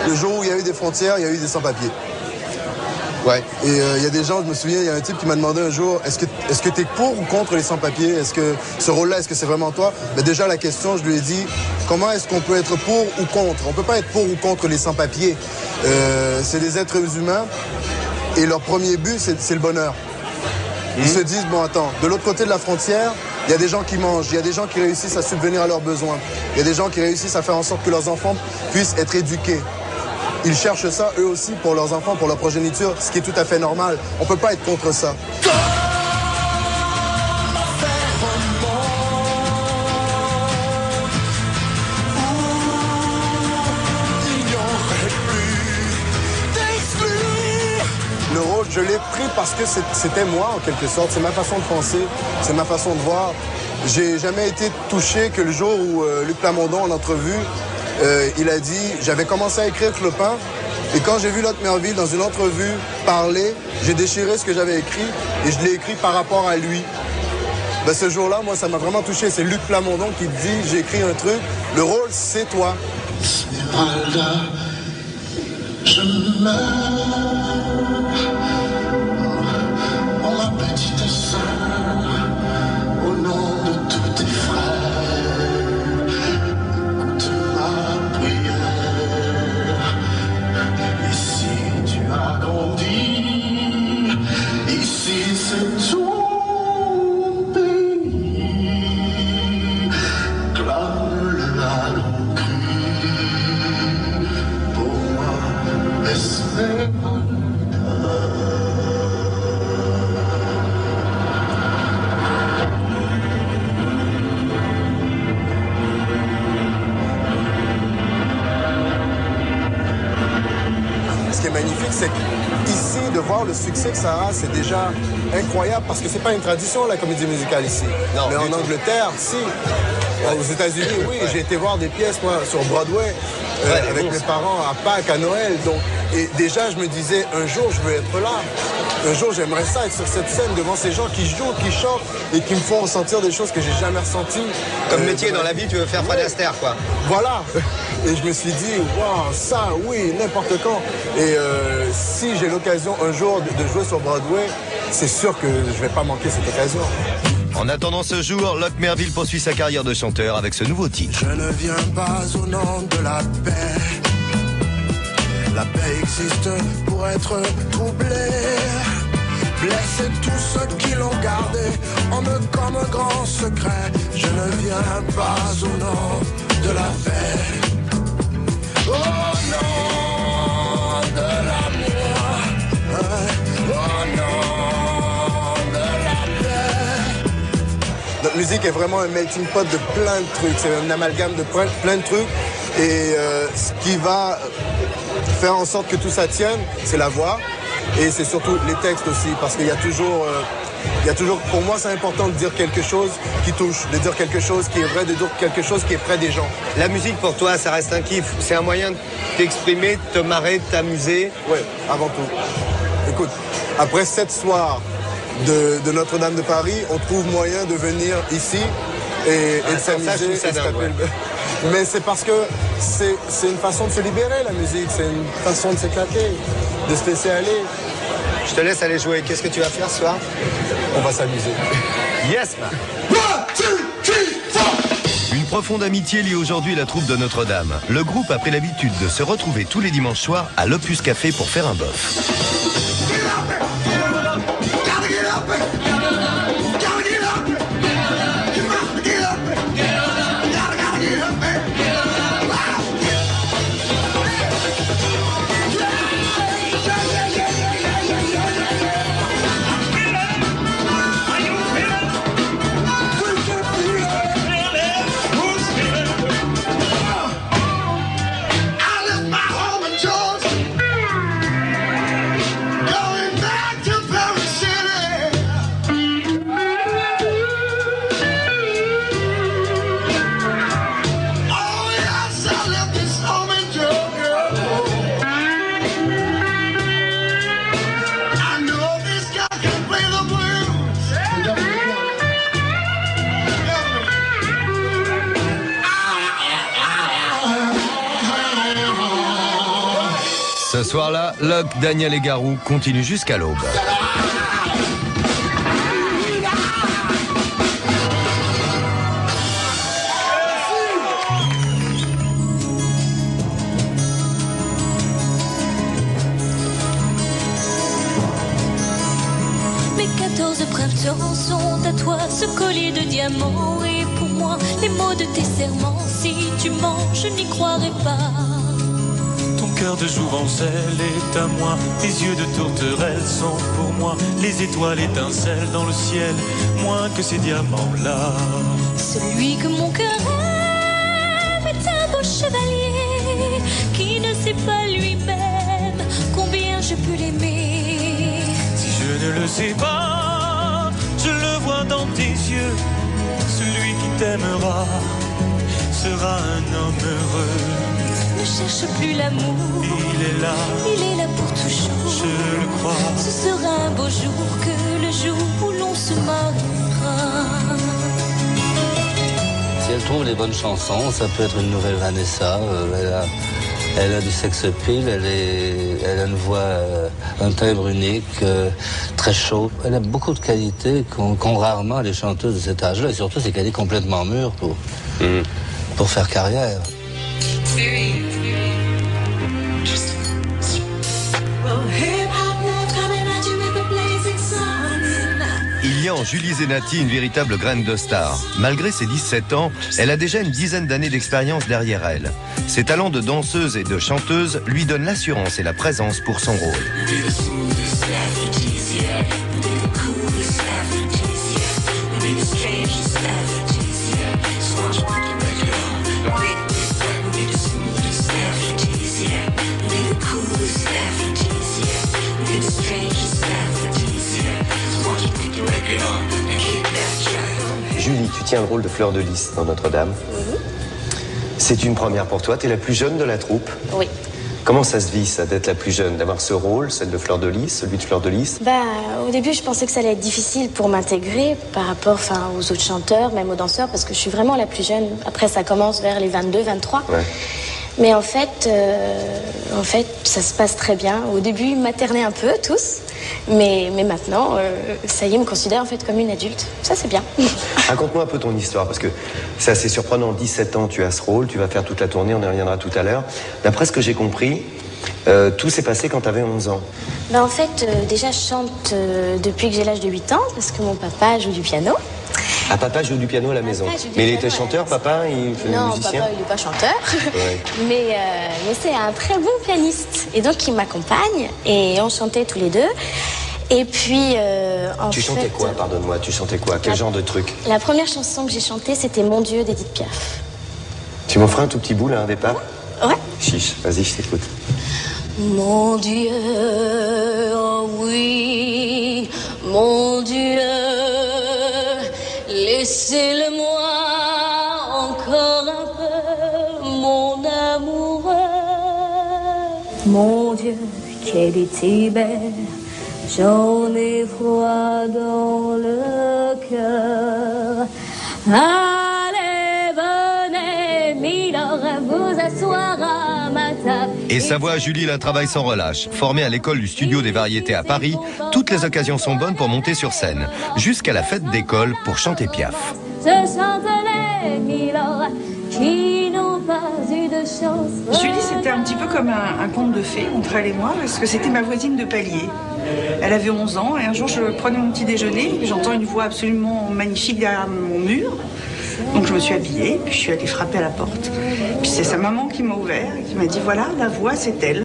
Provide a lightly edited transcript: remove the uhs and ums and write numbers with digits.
Le jour où il y a eu des frontières, il y a eu des sans-papiers. Ouais. Et il y a des gens, je me souviens, il y a un type qui m'a demandé un jour, est-ce que tu es pour ou contre les sans-papiers? Est-ce que ce rôle-là, est-ce que c'est vraiment toi? Mais déjà, la question, je lui ai dit, comment est-ce qu'on peut être pour ou contre? On peut pas être pour ou contre les sans-papiers. C'est des êtres humains et leur premier but, c'est le bonheur. Ils se disent, bon, attends, de l'autre côté de la frontière, il y a des gens qui mangent, il y a des gens qui réussissent à subvenir à leurs besoins, il y a des gens qui réussissent à faire en sorte que leurs enfants puissent être éduqués. Ils cherchent ça, eux aussi, pour leurs enfants, pour leur progéniture, ce qui est tout à fait normal. On ne peut pas être contre ça. Le rôle, je l'ai pris parce que c'était moi, en quelque sorte. C'est ma façon de penser, c'est ma façon de voir. J'ai jamais été touché que le jour où Luc Plamondon, en entrevue, il a dit, j'avais commencé à écrire Clopin, et quand j'ai vu Lotte Merville dans une entrevue parler, j'ai déchiré ce que j'avais écrit, et je l'ai écrit par rapport à lui. Ben, ce jour-là, moi, ça m'a vraiment touché. C'est Luc Plamondon qui dit, j'ai écrit un truc, le rôle, c'est toi. Esmeralda, je meurs. Oh, ma petite sœur, au nom de tous tes frères, écoute ma prière. Ici tu as grandi, ici c'est ton pays. Clame-le à nos cris, pour moi, Esmeralda. Ce qui est magnifique, c'est qu'ici, de voir le succès que ça a, c'est déjà incroyable parce que c'est pas une tradition, la comédie musicale ici. Non, mais en Angleterre, si. Aux États-Unis, oui, j'ai été voir des pièces, moi, sur Broadway, avec mes parents à Pâques, à Noël. Donc, et déjà, je me disais, un jour, je veux être là. Un jour, j'aimerais ça, être sur cette scène devant ces gens qui jouent, qui chantent et qui me font ressentir des choses que j'ai jamais ressenties. Comme métier dans la vie, tu veux faire Fred Astaire, quoi. Voilà. Et je me suis dit, waouh, ça, oui, n'importe quand. Et si j'ai l'occasion un jour de jouer sur Broadway, c'est sûr que je vais pas manquer cette occasion. En attendant ce jour, Lotte Merville poursuit sa carrière de chanteur avec ce nouveau titre. Je ne viens pas au nom de la paix. La paix existe pour être troublée. Blesser tous ceux qui l'ont gardé en eux comme un grand secret. Je ne viens pas au nom de la paix. Au nom de l'amour. Au nom de la paix. Notre musique est vraiment un melting pot de plein de trucs. C'est un amalgame de plein de trucs. Et ce qui va faire en sorte que tout ça tienne, c'est la voix. Et c'est surtout les textes aussi. Parce qu'il y a toujours... pour moi, c'est important de dire quelque chose qui touche, de dire quelque chose qui est vrai, de dire quelque chose qui est près des gens. La musique, pour toi, ça reste un kiff. C'est un moyen de t'exprimer, de te marrer, de t'amuser. Oui, avant tout. Écoute, après 7 soirs de Notre-Dame de Paris, on trouve moyen de venir ici et de s'amuser. Mais c'est parce que c'est une façon de se libérer, la musique. C'est une façon de s'éclater, de se laisser aller. Je te laisse aller jouer. Qu'est-ce que tu vas faire ce soir? On va s'amuser. Yes, man. Une profonde amitié lie aujourd'hui la troupe de Notre-Dame. Le groupe a pris l'habitude de se retrouver tous les dimanches soirs à l'Opus Café pour faire un bof. Ce soir-là, Locke, Daniel et Garou continuent jusqu'à l'aube. Mes 14 printemps sont à toi, ce collier de diamants. Et pour moi, les mots de tes serments, si tu mens, je n'y croirai pas. Ton cœur de jouvencelle est à moi, tes yeux de tourterelle sont pour moi, les étoiles étincellent dans le ciel, moins que ces diamants-là. Celui que mon cœur aime est un beau chevalier qui ne sait pas lui-même combien je peux l'aimer. Si je ne le sais pas, je le vois dans tes yeux, celui qui t'aimera sera un homme heureux. Ne cherche plus l'amour, Il est là pour toujours. Je le crois. Ce sera un beau jour que le jour où l'on se mariera. Si elle trouve les bonnes chansons, ça peut être une nouvelle Vanessa. Elle a du sex appeal, elle a une voix, un timbre unique, très chaud. Elle a beaucoup de qualités qu'ont rarement les chanteuses de cet âge-là. Et surtout, c'est qu'elle est complètement mûre pour faire carrière. Il y a en Julie Zenati une véritable graine de star. Malgré ses 17 ans, elle a déjà une dizaine d'années d'expérience derrière elle. Ses talents de danseuse et de chanteuse lui donnent l'assurance et la présence pour son rôle. Julie, tu tiens le rôle de Fleur de Lys dans Notre-Dame. C'est une première pour toi, tu es la plus jeune de la troupe. Oui. Comment ça se vit, ça, d'être la plus jeune, d'avoir ce rôle, celle de Fleur de Lys, celui de Fleur de Lys? Au début, je pensais que ça allait être difficile pour m'intégrer par rapport aux autres chanteurs, même aux danseurs, parce que je suis vraiment la plus jeune. Après, ça commence vers les 22, 23. Ouais. Mais en fait, ça se passe très bien. Au début, ils maternaient un peu, tous. Mais maintenant, ça y est, ils me considèrent en fait comme une adulte. Ça, c'est bien. Raconte-moi un peu ton histoire, parce que c'est assez surprenant. 17 ans, tu as ce rôle, tu vas faire toute la tournée, on y reviendra tout à l'heure. D'après ce que j'ai compris, tout s'est passé quand tu avais 11 ans. En fait, déjà, je chante depuis que j'ai l'âge de 8 ans, parce que mon papa joue du piano. Ah, papa joue du piano à la maison. Mais il était chanteur, papa? Il faisait musicien? Non, papa, il n'est pas chanteur. Ouais. Mais c'est un très bon pianiste. Et donc, il m'accompagne et on chantait tous les deux. Et puis, Tu chantais quoi, pardonne-moi? Tu chantais quoi? Quel genre de truc? La première chanson que j'ai chantée, c'était Mon Dieu d'Edith Piaf. Tu m'en feras un tout petit bout, là, un départ? Ouais. Chiche, vas-y, je t'écoute. Mon Dieu, oh oui, mon Dieu, laissez-le-moi encore un peu, mon amoureux. Mon Dieu, qu'elle était belle, j'en ai froid dans le cœur. Allez, venez, Milord, vous asseoir à ma table. Et sa voix, Julie la travaille sans relâche. Formée à l'école du Studio des Variétés à Paris, toutes les occasions sont bonnes pour monter sur scène, jusqu'à la fête d'école pour chanter Piaf. Ce sont les Milord qui n'ont pas eu de chance. Julie, c'était un petit peu comme un conte de fées entre elle et moi, parce que c'était ma voisine de palier. Elle avait 11 ans et un jour, je prenais mon petit déjeuner, j'entends une voix absolument magnifique derrière mon mur. Donc je me suis habillée, puis je suis allée frapper à la porte. Puis c'est sa maman qui m'a ouvert et qui m'a dit voilà, la voix c'est elle.